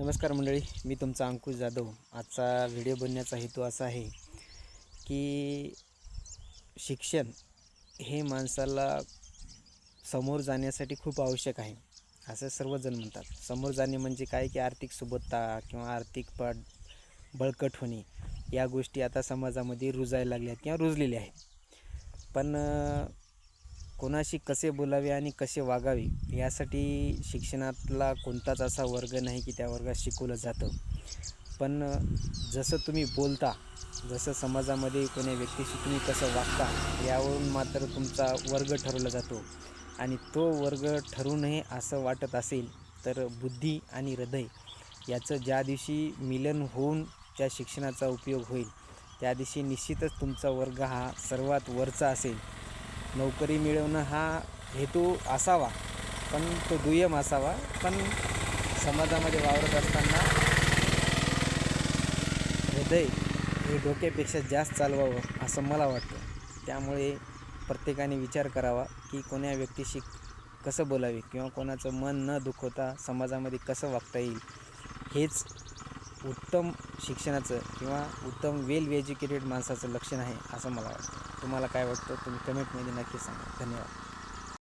नमस्कार मंडळी, मी तुमचा अंकुश जाधव. आजचा व्हिडिओ बनण्याचा हेतू असा आहे की शिक्षण हे माणसाला समोर जाण्यासाठी खूप आवश्यक आहे, असं सर्वजण म्हणतात. समोर जाणे म्हणजे काय की आर्थिक सुबत्ता किंवा आर्थिक बळकट होणे, या गोष्टी आता समाजामध्ये रुजायला लागल्यात किंवा रुजलेल्या आहेत. पण कोणाशी कसे बोलावे आणि कसे वागावे यासाठी शिक्षणातला कोणताच असा वर्ग नाही की त्या वर्गात शिकवलं जातं. पण जसं तुम्ही बोलता, जसं समाजामध्ये कोण्या व्यक्तीशी तुम्ही कसं वागता, यावरून मात्र तुमचा वर्ग ठरवला जातो. आणि तो वर्ग ठरूनही असं वाटत असेल तर बुद्धी आणि हृदय याचं ज्या दिवशी मिलन होऊन त्या शिक्षणाचा उपयोग होईल, त्या दिवशी निश्चितच तुमचा वर्ग हा सर्वात वरचा असेल. नोकरी मिळवणं हा हेतू असावा, पण तो दुय्यम असावा. पण समाजामध्ये वावरत असताना हृदय हे डोक्यापेक्षा जास्त चालवावं असं मला वाटतं. त्यामुळे प्रत्येकाने विचार करावा की कोण्या व्यक्तीशी कसं बोलावे किंवा कोणाचं मन न दुखवता समाजामध्ये कसं वागता येईल. हेच उत्तम शिक्षणाचं किंवा उत्तम वेल एज्युकेटेड माणसाचं लक्षण आहे असं मला वाटतं. तुम्हाला काय वाटतं तुम्ही कमेंटमध्ये नक्की सांगा. धन्यवाद.